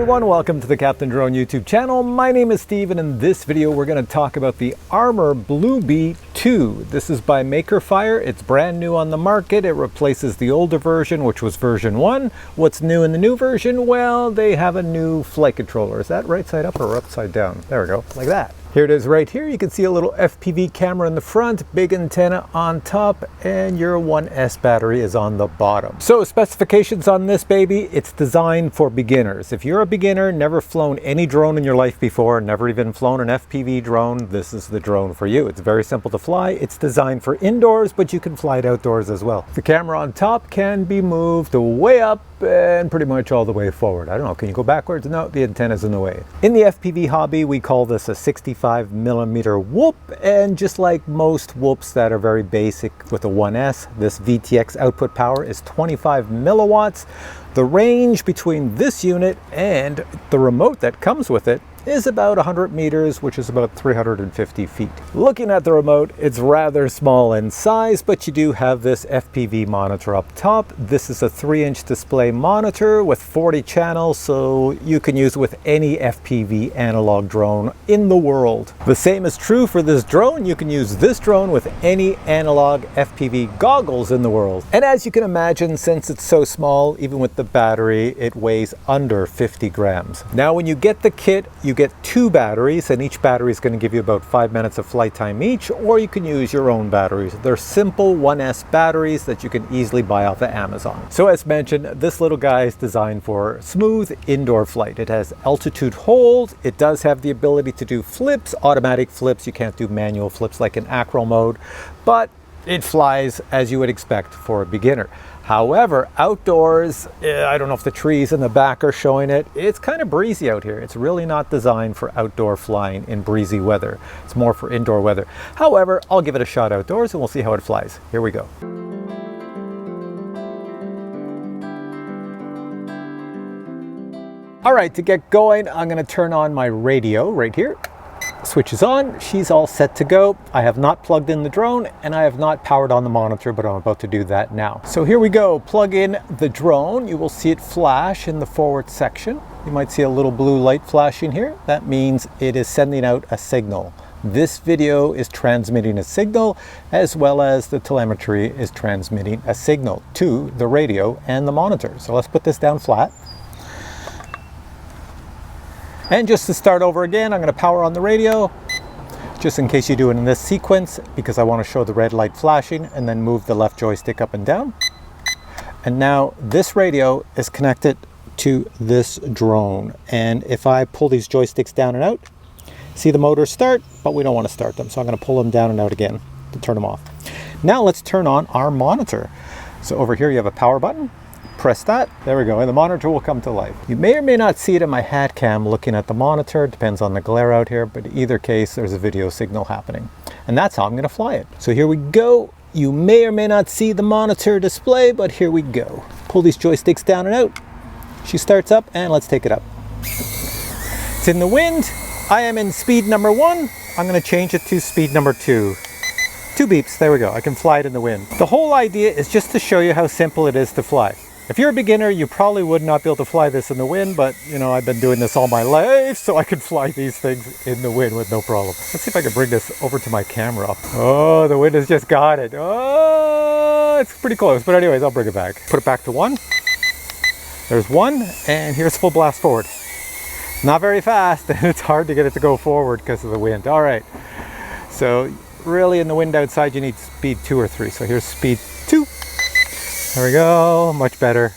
everyone, welcome to the Captain Drone YouTube channel. My name is Steve, and in this video we're going to talk about the Armor Blue Bee 2. This is by Makerfire. It's brand new on the market. It replaces the older version, which was version 1. What's new in the new version? Well, they have a new flight controller. Is that right side up or upside down? There we go, like that. Here it is right here. You can see a little FPV camera in the front, big antenna on top, and your 1S battery is on the bottom. So specifications on this baby, it's designed for beginners. If you're a beginner, never flown any drone in your life before, never even flown an FPV drone, this is the drone for you. It's very simple to fly. It's designed for indoors, but you can fly it outdoors as well. The camera on top can be moved way up and pretty much all the way forward. I don't know, can you go backwards? No, the antenna's in the way. In the FPV hobby, we call this a 65mm whoop, and just like most whoops that are very basic with a 1S, this VTX output power is 25 milliwatts. The range between this unit and the remote that comes with it is about 100 meters, which is about 350 feet. Looking at the remote, it's rather small in size, but you do have this FPV monitor up top. This is a 3-inch display monitor with 40 channels, so you can use with any FPV analog drone in the world. The same is true for this drone. You can use this drone with any analog FPV goggles in the world. And as you can imagine, since it's so small, even with the battery, it weighs under 50 grams. Now, when you get the kit, you get 2 batteries, and each battery is going to give you about 5 minutes of flight time each, or you can use your own batteries. They're simple 1S batteries that you can easily buy off of Amazon. So as mentioned, this little guy is designed for smooth indoor flight. It has altitude hold. It does have the ability to do flips, automatic flips. You can't do manual flips like in acro mode, but it flies as you would expect for a beginner. However, outdoors, I don't know if the trees in the back are showing it, it's kind of breezy out here. It's really not designed for outdoor flying in breezy weather. It's more for indoor weather. However, I'll give it a shot outdoors and we'll see how it flies. Here we go. All right, to get going, I'm going to turn on my radio right here. Switch is on, she's all set to go. I have not plugged in the drone and I have not powered on the monitor, but I'm about to do that now. So here we go, plug in the drone. You will see it flash in the forward section. You might see a little blue light flashing here. That means it is sending out a signal. This video is transmitting a signal, as well as the telemetry is transmitting a signal to the radio and the monitor. So let's put this down flat. And just to start over again, I'm going to power on the radio, just in case you do it in this sequence, because I want to show the red light flashing, and then move the left joystick up and down. And now this radio is connected to this drone. And if I pull these joysticks down and out, see the motors start, but we don't want to start them. So I'm going to pull them down and out again to turn them off. Now let's turn on our monitor. So over here you have a power button. Press that, there we go, and the monitor will come to life. You may or may not see it in my hat cam looking at the monitor, it depends on the glare out here, but in either case there's a video signal happening. And that's how I'm going to fly it. So here we go. You may or may not see the monitor display, but here we go. Pull these joysticks down and out. She starts up, and let's take it up. It's in the wind. I am in speed number 1. I'm going to change it to speed number 2. 2 beeps, there we go. I can fly it in the wind. The whole idea is just to show you how simple it is to fly. If you're a beginner, you probably would not be able to fly this in the wind, but you know, I've been doing this all my life, so I can fly these things in the wind with no problem. Let's see if I can bring this over to my camera. Oh, the wind has just got it. Oh, it's pretty close, but anyways, I'll bring it back. Put it back to 1. There's 1, and here's full blast forward. Not very fast, and it's hard to get it to go forward because of the wind. All right, so really in the wind outside, you need speed 2 or 3. So here's speed 2. There we go, much better.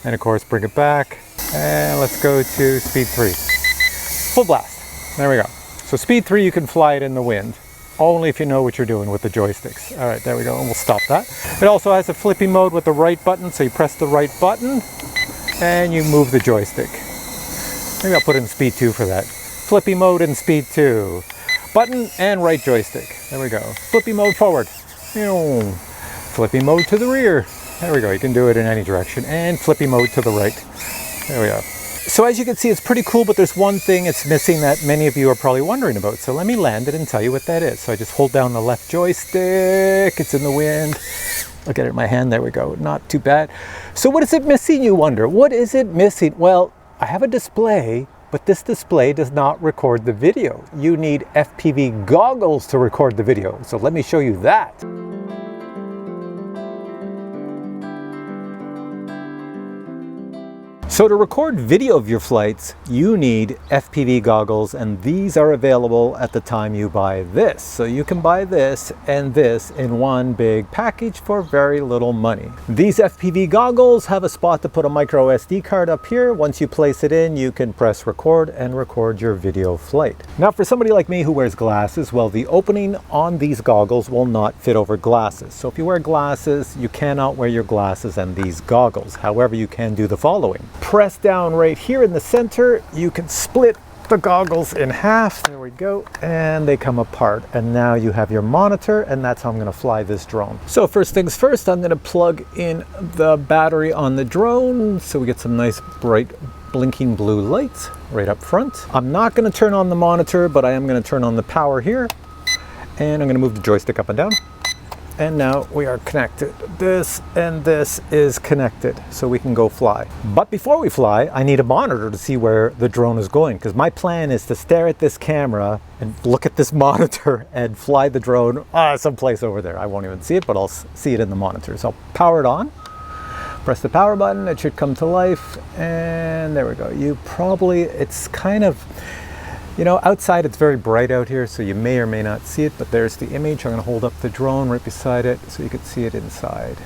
And of course, bring it back. And let's go to speed 3. Full blast. There we go. So speed 3, you can fly it in the wind. Only if you know what you're doing with the joysticks. All right, there we go, and we'll stop that. It also has a flippy mode with the right button, so you press the right button and you move the joystick. Maybe I'll put in speed 2 for that. Flippy mode in speed 2. Button and right joystick. There we go. Flippy mode forward. Flippy mode to the rear. There we go, you can do it in any direction. And flippy mode to the right. There we go. So as you can see, it's pretty cool, but there's one thing it's missing that many of you are probably wondering about. So let me land it and tell you what that is. So I just hold down the left joystick, it's in the wind. Look at it in my hand, there we go, not too bad. So what is it missing, you wonder? What is it missing? Well, I have a display, but this display does not record the video. You need FPV goggles to record the video. So let me show you that. So to record video of your flights, you need FPV goggles, and these are available at the time you buy this. So you can buy this and this in one big package for very little money. These FPV goggles have a spot to put a micro SD card up here. Once you place it in, you can press record and record your video flight. Now for somebody like me who wears glasses, well, the opening on these goggles will not fit over glasses. So if you wear glasses, you cannot wear your glasses and these goggles. However, you can do the following. Press down right here in the center. You can split the goggles in half. There we go. And they come apart. And now you have your monitor, and that's how I'm going to fly this drone. So first things first, I'm going to plug in the battery on the drone so we get some nice bright blinking blue lights right up front. I'm not going to turn on the monitor, but I am going to turn on the power here. And I'm going to move the joystick up and down. And now we are connected. This and this is connected, so we can go fly. But before we fly, I need a monitor to see where the drone is going, because my plan is to stare at this camera and look at this monitor and fly the drone someplace over there. I won't even see it, but I'll see it in the monitor. So I'll power it on. Press the power button, it should come to life, and there we go. It's kind of, you know, outside it's very bright out here, so you may or may not see it, but there's the image. I'm going to hold up the drone right beside it so you can see it inside.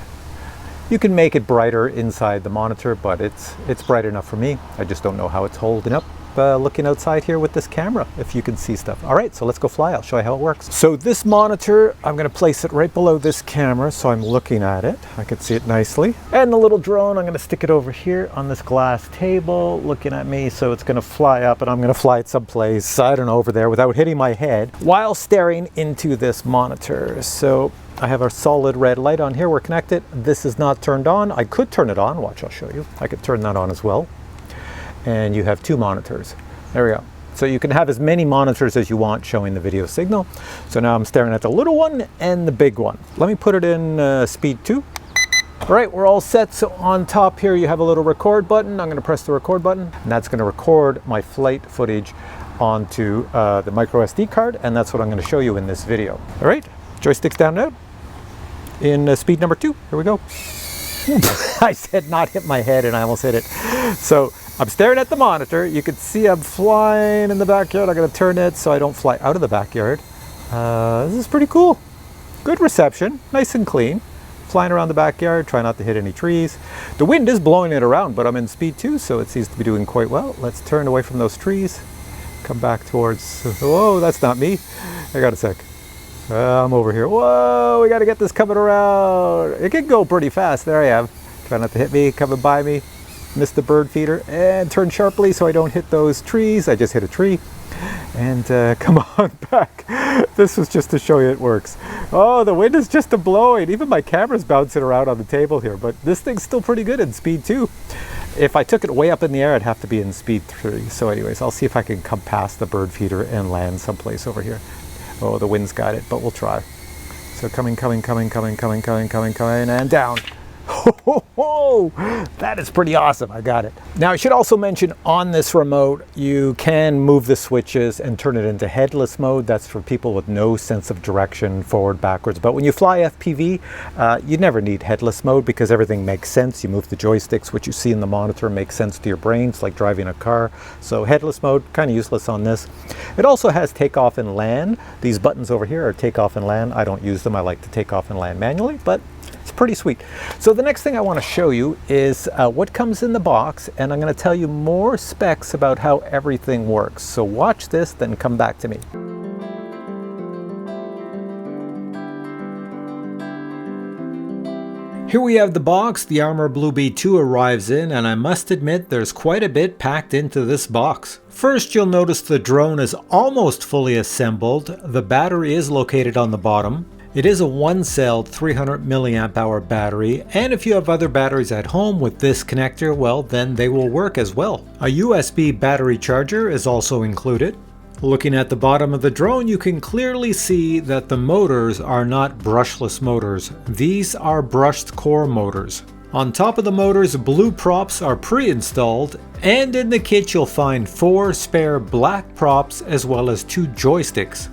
You can make it brighter inside the monitor, but it's bright enough for me. I just don't know how it's holding up looking outside here with this camera, if you can see stuff. All right, so let's go fly. I'll show you how it works. So this monitor, I'm going to place it right below this camera so I'm looking at it. I can see it nicely. And the little drone, I'm going to stick it over here on this glass table looking at me, so it's going to fly up, and I'm going to fly it someplace, I don't know, over there without hitting my head while staring into this monitor. So I have a solid red light on here. We're connected. This is not turned on. I could turn it on. Watch, I'll show you. I could turn that on as well. And you have two monitors. There we go. So you can have as many monitors as you want showing the video signal. So now I'm staring at the little one and the big one. Let me put it in speed 2. All right, we're all set. So on top here, you have a little record button. I'm going to press the record button, and that's going to record my flight footage onto the micro SD card, and that's what I'm going to show you in this video. All right, joysticks down and out. In speed number 2, here we go. I said not hit my head, and I almost hit it. So I'm staring at the monitor. You can see I'm flying in the backyard. I'm going to turn it so I don't fly out of the backyard. This is pretty cool. Good reception, nice and clean. Flying around the backyard, try not to hit any trees. The wind is blowing it around, but I'm in speed 2, so it seems to be doing quite well. Let's turn away from those trees. Come back towards, whoa, that's not me. I got a sec. I'm over here. Whoa, we got to get this coming around. It can go pretty fast. There I am. Try not to hit me, coming by me. Missed the bird feeder and turn sharply so I don't hit those trees. I just hit a tree. And come on back. This was just to show you it works. Oh, the wind is just blowing. Even my camera's bouncing around on the table here, but this thing's still pretty good in speed 2. If I took it way up in the air, I'd have to be in speed 3. So anyways, I'll see if I can come past the bird feeder and land someplace over here. Oh, the wind's got it, but we'll try. So coming, and down. That is pretty awesome. I got it. Now I should also mention on this remote, you can move the switches and turn it into headless mode. That's for people with no sense of direction, forward, backwards. But when you fly FPV, you never need headless mode because everything makes sense. You move the joysticks, what you see in the monitor makes sense to your brain. It's like driving a car. So headless mode, kind of useless on this. It also has takeoff and land. These buttons over here are takeoff and land. I don't use them. I like to take off and land manually, but it's pretty sweet. So the next thing I want to show you is what comes in the box, and I'm going to tell you more specs about how everything works. So watch this, then come back to me. Here we have the box. The Armor Blue B2 arrives in, and I must admit there's quite a bit packed into this box. First, you'll notice the drone is almost fully assembled. The battery is located on the bottom. It is a one-celled 300 milliamp hour battery, and if you have other batteries at home with this connector, well, then they will work as well. A USB battery charger is also included. Looking at the bottom of the drone, you can clearly see that the motors are not brushless motors. These are brushed core motors. On top of the motors, blue props are pre-installed, and in the kit you'll find 4 spare black props as well as 2 joysticks.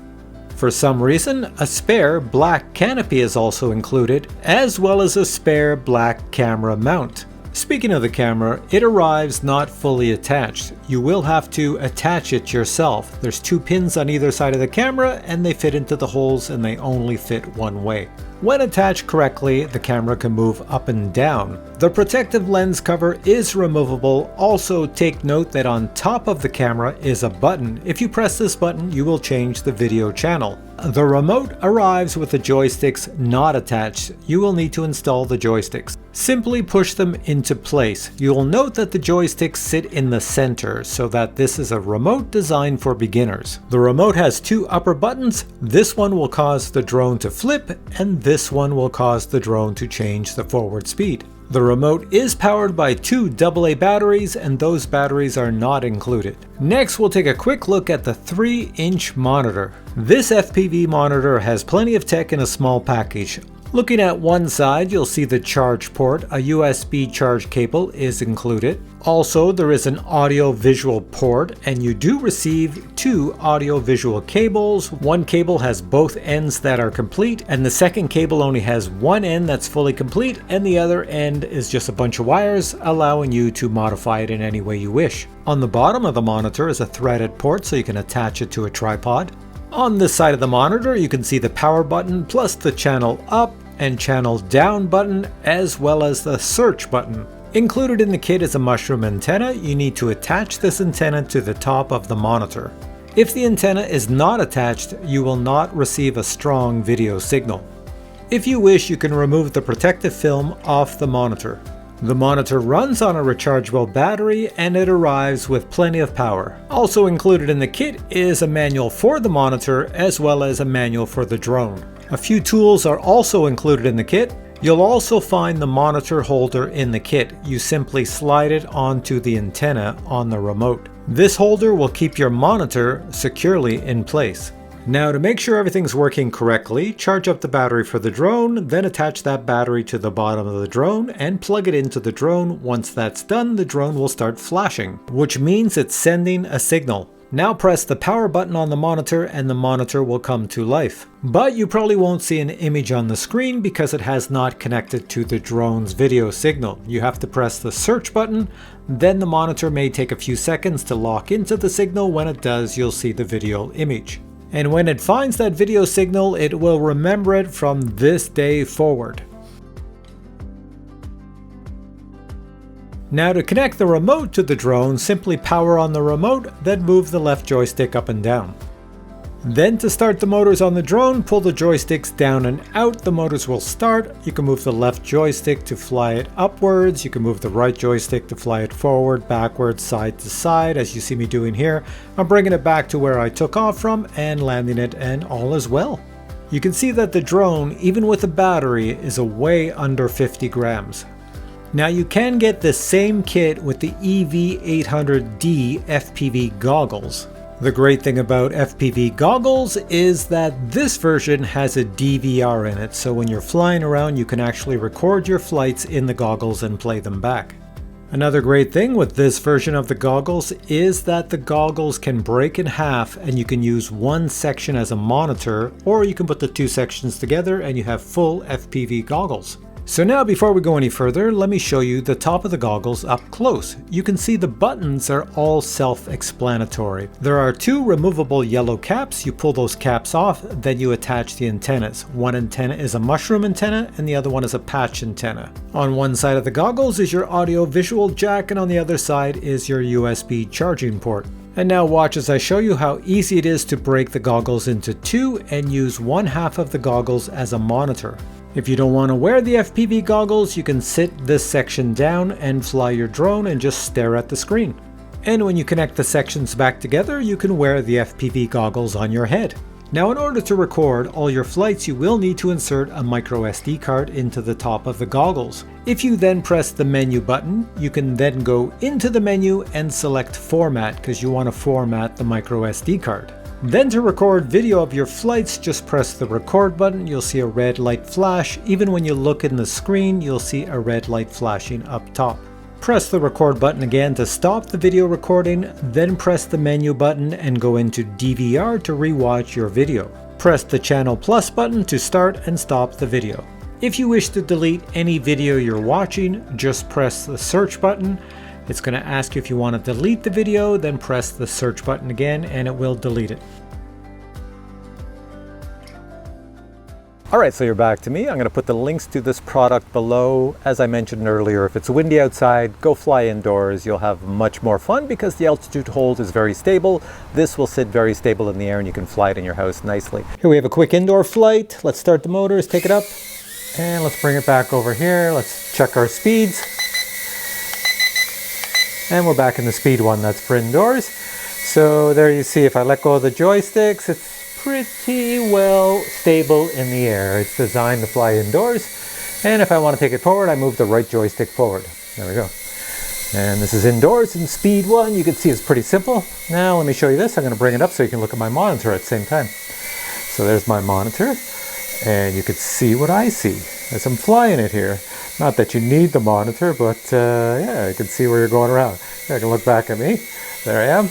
For some reason, a spare black canopy is also included, as well as a spare black camera mount. Speaking of the camera, it arrives not fully attached. You will have to attach it yourself. There's 2 pins on either side of the camera and they fit into the holes and they only fit one way. When attached correctly, the camera can move up and down. The protective lens cover is removable. Also take note that on top of the camera is a button. If you press this button, you will change the video channel. The remote arrives with the joysticks not attached. You will need to install the joysticks. Simply push them into place. You will note that the joysticks sit in the center, so that this is a remote designed for beginners. The remote has 2 upper buttons. This one will cause the drone to flip, and this one will cause the drone to change the forward speed. The remote is powered by 2 AA batteries, and those batteries are not included. Next, we'll take a quick look at the 3-inch monitor. This FPV monitor has plenty of tech in a small package. Looking at one side, you'll see the charge port. A USB charge cable is included. Also, there is an audio-visual port, and you do receive 2 audio-visual cables. One cable has both ends that are complete, and the second cable only has one end that's fully complete, and the other end is just a bunch of wires, allowing you to modify it in any way you wish. On the bottom of the monitor is a threaded port, so you can attach it to a tripod. On this side of the monitor, you can see the power button, plus the channel up and channel down button, as well as the search button. Included in the kit is a mushroom antenna. You need to attach this antenna to the top of the monitor. If the antenna is not attached, you will not receive a strong video signal. If you wish, you can remove the protective film off the monitor. The monitor runs on a rechargeable battery and it arrives with plenty of power. Also included in the kit is a manual for the monitor as well as a manual for the drone. A few tools are also included in the kit. You'll also find the monitor holder in the kit. You simply slide it onto the antenna on the remote. This holder will keep your monitor securely in place. Now, to make sure everything's working correctly, charge up the battery for the drone, then attach that battery to the bottom of the drone and plug it into the drone. Once that's done, the drone will start flashing, which means it's sending a signal. Now press the power button on the monitor and the monitor will come to life. But you probably won't see an image on the screen because it has not connected to the drone's video signal. You have to press the search button, then the monitor may take a few seconds to lock into the signal. When it does, you'll see the video image. And when it finds that video signal, it will remember it from this day forward. Now to connect the remote to the drone, simply power on the remote, then move the left joystick up and down. Then to start the motors on the drone, pull the joysticks down and out, the motors will start. You can move the left joystick to fly it upwards, you can move the right joystick to fly it forward, backwards, side to side, as you see me doing here. I'm bringing it back to where I took off from and landing it, and all is well. You can see that the drone, even with a battery, is a way under 50 grams. Now you can get the same kit with the EV800D FPV Goggles. The great thing about FPV Goggles is that this version has a DVR in it, so when you're flying around you can actually record your flights in the goggles and play them back. Another great thing with this version of the goggles is that the goggles can break in half and you can use one section as a monitor, or you can put the 2 sections together and you have full FPV goggles. So now before we go any further, let me show you the top of the goggles up close. You can see the buttons are all self-explanatory. There are 2 removable yellow caps. You pull those caps off, then you attach the antennas. One antenna is a mushroom antenna and the other one is a patch antenna. On one side of the goggles is your audio-visual jack and on the other side is your USB charging port. And now watch as I show you how easy it is to break the goggles into 2 and use one half of the goggles as a monitor. If you don't want to wear the FPV goggles, you can sit this section down and fly your drone and just stare at the screen. And when you connect the sections back together, you can wear the FPV goggles on your head. Now in order to record all your flights, you will need to insert a micro SD card into the top of the goggles. If you then press the menu button, you can then go into the menu and select format because you want to format the micro SD card. Then to record video of your flights, just press the record button. You'll see a red light flash. Even when you look in the screen, you'll see a red light flashing up top. Press the record button again to stop the video recording, then press the menu button and go into DVR to rewatch your video. Press the Channel Plus button to start and stop the video. If you wish to delete any video you're watching, just press the search button. It's going to ask you if you want to delete the video, then press the search button again and it will delete it. Alright, so you're back to me. I'm going to put the links to this product below. As I mentioned earlier, if it's windy outside, go fly indoors. You'll have much more fun because the altitude hold is very stable. This will sit very stable in the air and you can fly it in your house nicely. Here we have a quick indoor flight. Let's start the motors, take it up, and let's bring it back over here. Let's check our speeds. And we're back in the speed one, that's for indoors. So there you see, if I let go of the joysticks, it's pretty well stable in the air. It's designed to fly indoors. And if I want to take it forward, I move the right joystick forward. There we go. And this is indoors in speed one. You can see it's pretty simple. Now let me show you this. I'm going to bring it up so you can look at my monitor at the same time. So there's my monitor. And you can see what I see as I'm flying it here. Not that you need the monitor, but yeah, you can see where you're going around. I can look back at me. There I am.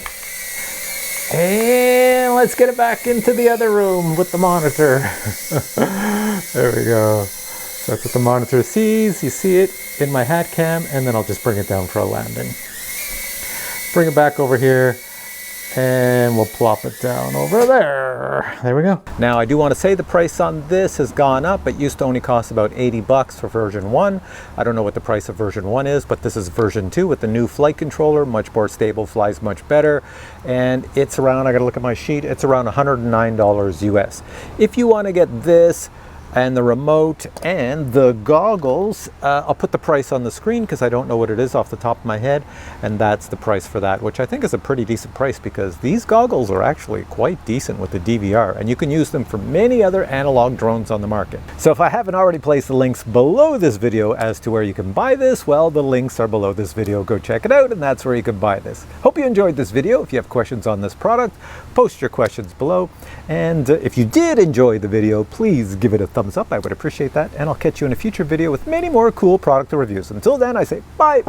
And let's get it back into the other room with the monitor. There we go. So that's what the monitor sees. You see it in my hat cam, and then I'll just bring it down for a landing. Bring it back over here, and we'll plop it down over there. There we go. Now I do want to say the price on this has gone up. It used to only cost about 80 bucks for version 1. I don't know what the price of version 1 is, but this is version 2 with the new flight controller, much more stable, flies much better. And it's around, I gotta look at my sheet, it's around $109 US. If you want to get this and the remote and the goggles, I'll put the price on the screen because I don't know what it is off the top of my head, and that's the price for that, which I think is a pretty decent price because these goggles are actually quite decent with the DVR, and you can use them for many other analog drones on the market. So if I haven't already placed the links below this video as to where you can buy this, well, the links are below this video. Go check it out, and that's where you can buy this. Hope you enjoyed this video. If you have questions on this product, post your questions below, and if you did enjoy the video, please give it a thumbs up. I would appreciate that, and I'll catch you in a future video with many more cool product reviews. Until then, I say bye!